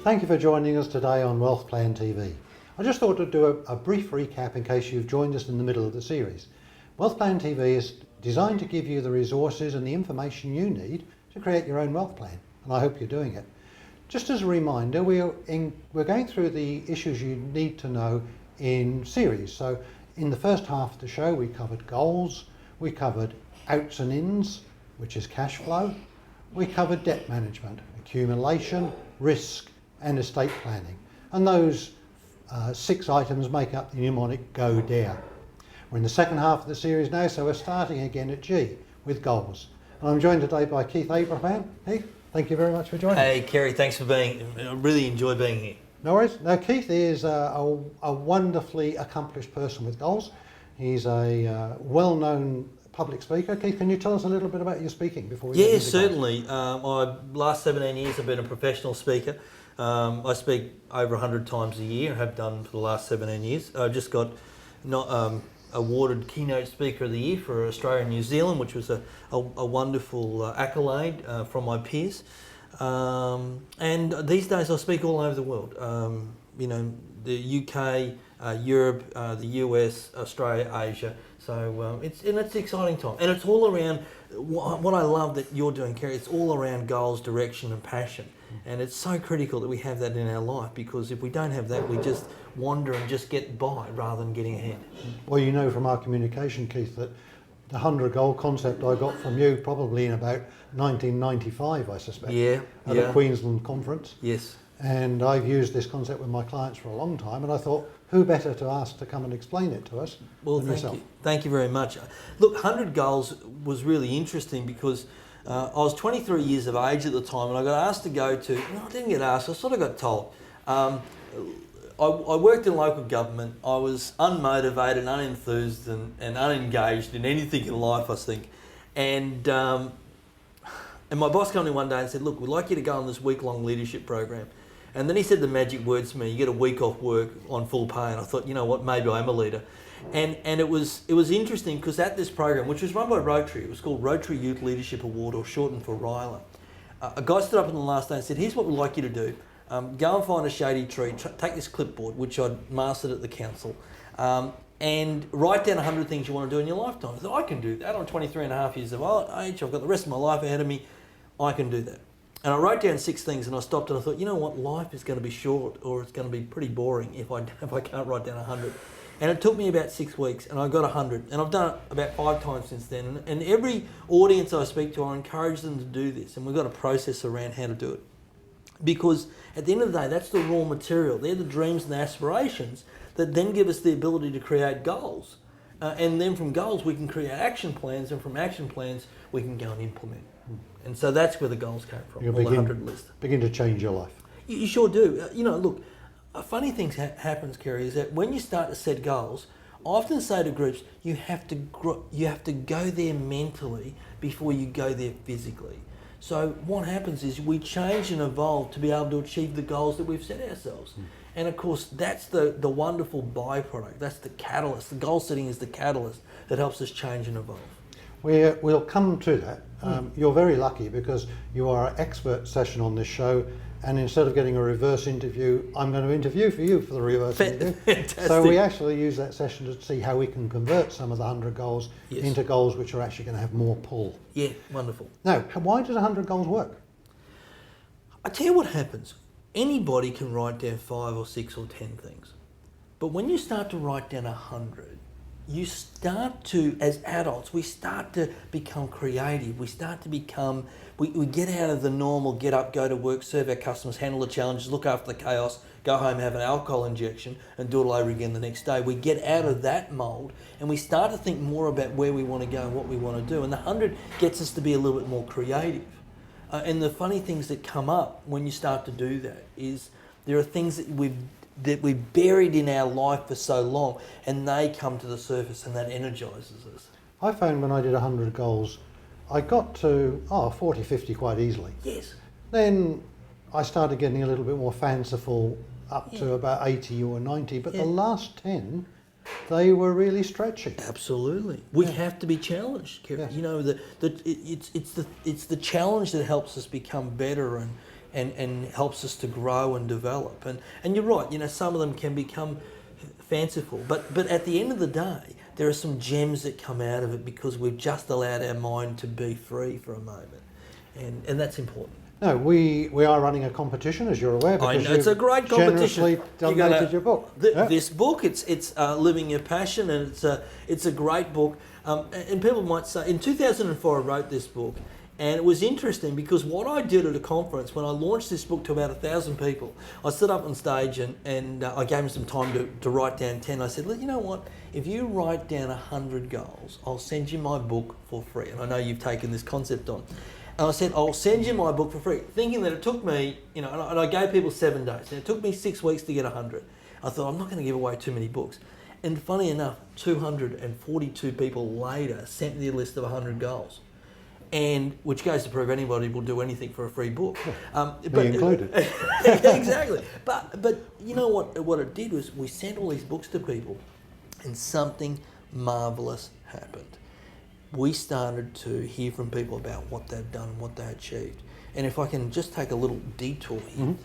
Thank you for joining us today on Wealth Plan TV. I just thought to do a brief recap in case you've joined us in the middle of the series. Wealth Plan TV is designed to give you the resources and the information you need to create your own wealth plan, and I hope you're doing it. Just as a reminder, we're going through the issues you need to know in series. So in the first half of the show, we covered goals, we covered outs and ins, which is cash flow, we covered debt management, accumulation, risk, and estate planning. And those 6 items make up the mnemonic Go Dare. We're in the second half of the series now, so we're starting again at G with goals. And I'm joined today by Keith Abraham. Keith, thank you very much for joining. Hey, Kerry, thanks for being. I really enjoy being here. No worries. Now, Keith is a wonderfully accomplished person with goals. He's a well-known public speaker. Keith, can you tell us a little bit about your speaking before we get into certainly. My last 17 years I've been a professional speaker. I speak over 100 times a year, have done for the last 17 years. I just got awarded Keynote Speaker of the Year for Australia and New Zealand, which was a wonderful accolade from my peers. And these days I speak all over the world. The UK, Europe, the US, Australia, Asia. So it's an exciting time, and it's all around what I love that you're doing, Kerry. It's all around goals, direction, and passion, and it's so critical that we have that in our life, because if we don't have that, we just wander and just get by rather than getting ahead. Well, you know from our communication, Keith, that the 100 goal concept I got from you probably in about 1995, I suspect. At a Queensland conference. Yes. And I've used this concept with my clients for a long time, and I thought, who better to ask to come and explain it to us than yourself? Thank you very much. Look, 100 goals was really interesting because I was 23 years of age at the time, and I got asked to go to, I didn't get asked, I sort of got told. I worked in local government. I was unmotivated, unenthused and unengaged in anything in life, I think. And my boss came to me one day and said, look, we'd like you to go on this week-long leadership program. And then he said the magic words to me: you get a week off work on full pay. And I thought, you know what, maybe I am a leader. And it was interesting because at this program, which was run by Rotary, it was called Rotary Youth Leadership Award, or shortened for RYLA. A guy stood up on the last day and said, here's what we'd like you to do. Go and find a shady tree, take this clipboard, which I'd mastered at the council, and write down 100 things you want to do in your lifetime. I thought, I can do that. I'm 23 and a half years of age. I've got the rest of my life ahead of me. I can do that. And I wrote down 6 things, and I stopped and I thought, you know what, life is going to be short, or it's going to be pretty boring if I can't write down 100. And it took me about 6 weeks, and I got 100. And I've done it about 5 times since then. And every audience I speak to, I encourage them to do this. And we've got a process around how to do it. Because at the end of the day, that's the raw material. They're the dreams and the aspirations that then give us the ability to create goals. And then from goals, we can create action plans. And from action plans, we can go and implement. And so that's where the goals came from, the 100 list. Begin to change your life. You sure do. Look, a funny thing happens, Kerry, is that when you start to set goals, I often say to groups, you have to go there mentally before you go there physically. So what happens is we change and evolve to be able to achieve the goals that we've set ourselves. And of course, that's the wonderful byproduct. That's the catalyst. The goal setting is the catalyst that helps us change and evolve. We'll come to that. You're very lucky because you are an expert session on this show, and instead of getting a reverse interview, I'm going to interview for you for the reverse interview. Fantastic. So we actually use that session to see how we can convert some of the 100 goals into goals which are actually going to have more pull. Yeah, wonderful. Now, why does 100 goals work? I tell you what happens. Anybody can write down 5 or 6 or 10 things. But when you start to write down 100, you start to, as adults, we start to become creative. We start to become, we get out of the normal, get up, go to work, serve our customers, handle the challenges, look after the chaos, go home, have an alcohol injection and do it all over again the next day. We get out of that mould and we start to think more about where we want to go and what we want to do. And the 100 gets us to be a little bit more creative. And the funny things that come up when you start to do that is there are things that we've buried in our life for so long, and they come to the surface, and that energises us. I found when I did 100 goals, I got to 40, 50 quite easily. Yes. Then I started getting a little bit more fanciful up to about 80 or 90, but the last 10, they were really stretching. Absolutely. We have to be challenged, Kevin. Yes. You know, it's the challenge that helps us become better and helps us to grow and develop. And you're right, some of them can become fanciful, but at the end of the day, there are some gems that come out of it because we've just allowed our mind to be free for a moment, and that's important. No, we are running a competition, as you're aware, because it's a great competition. Generously donated your book. This book, it's Living Your Passion, and it's a great book. And people might say, in 2004 I wrote this book, and it was interesting because what I did at a conference when I launched this book to about 1,000 people, I stood up on stage and I gave them some time to write down 10. I said, look, you know what? If you write down 100 goals, I'll send you my book for free. And I know you've taken this concept on. And I said, I'll send you my book for free, thinking that it took me, and I gave people 7 days, and it took me 6 weeks to get 100. I thought, I'm not going to give away too many books. And funny enough, 242 people later sent me a list of 100 goals. And which goes to prove anybody will do anything for a free book. Me included. Exactly. But you know what it did was we sent all these books to people, and something marvellous happened. We started to hear from people about what they've done and what they achieved. And if I can just take a little detour here.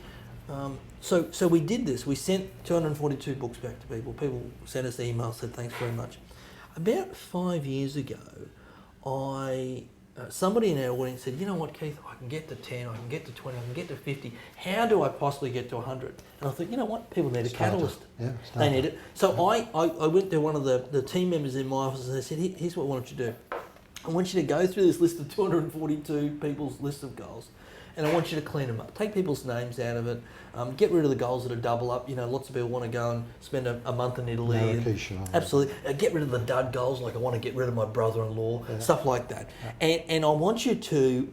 So we did this. We sent 242 books back to people. People sent us emails, said thanks very much. About 5 years ago, somebody in our audience said, you know what, Keith, I can get to 10, I can get to 20, I can get to 50. How do I possibly get to 100? And I thought, you know what, people need a catalyst. Yeah, they need it. So I went to one of the team members in my office and I said, here's what I want you to do. I want you to go through this list of 242 people's list of goals, and I want you to clean them up. Take people's names out of it. Get rid of the goals that are double up. Lots of people want to go and spend a month in Italy. Absolutely. Get rid of the dud goals, like I want to get rid of my brother-in-law, stuff like that. Yeah. And I want you to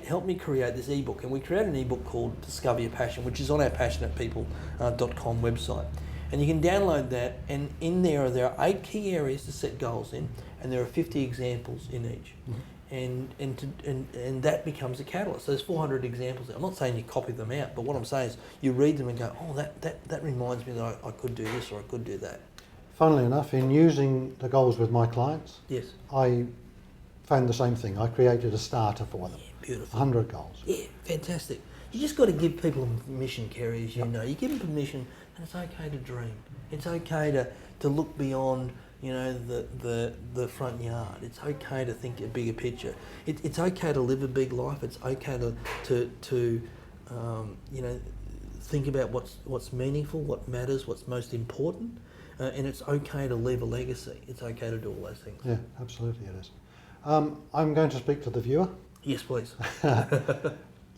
help me create this ebook. And we created an ebook called Discover Your Passion, which is on our passionatepeople.com website. And you can download that, and in there are 8 key areas to set goals in, and there are 50 examples in each. And that becomes a catalyst. So there's 400 examples. I'm not saying you copy them out, but what I'm saying is you read them and go, oh, that reminds me that I could do this or I could do that. Funnily enough, in using the goals with my clients, yes, I found the same thing. I created a starter for them. Yeah, beautiful. 100 goals. Yeah, fantastic. You just got to give people permission, Kerry, as you know. You give them permission, and it's okay to dream. It's okay to look beyond the front yard. It's okay to think a bigger picture. It's okay to live a big life. It's okay to think about what's meaningful, what matters, what's most important, and it's okay to leave a legacy. It's okay to do all those things. Yeah, absolutely it is. I'm going to speak to the viewer. Yes, please.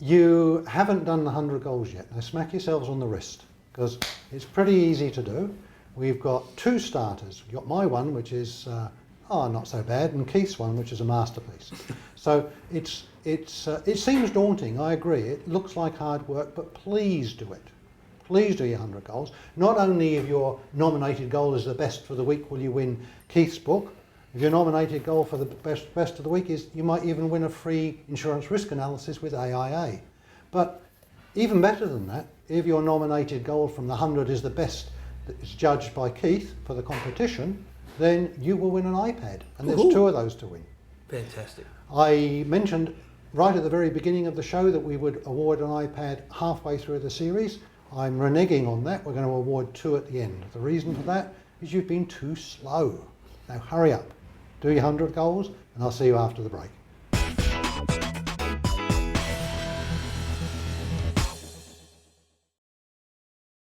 You haven't done the 100 goals yet. Now smack yourselves on the wrist, because it's pretty easy to do. We've got 2 starters. We've got my one, which is not so bad, and Keith's one, which is a masterpiece. So it seems daunting, I agree. It looks like hard work, but please do it. Please do your 100 goals. Not only if your nominated goal is the best for the week will you win Keith's book, if your nominated goal for the best of the week is you might even win a free insurance risk analysis with AIA. But even better than that, if your nominated goal from the 100 is the best that is judged by Keith for the competition, then you will win an iPad. And there's 2 of those to win. Fantastic. I mentioned right at the very beginning of the show that we would award an iPad halfway through the series. I'm reneging on that. We're going to award 2 at the end. The reason for that is you've been too slow. Now hurry up. Do your 100 goals, and I'll see you after the break.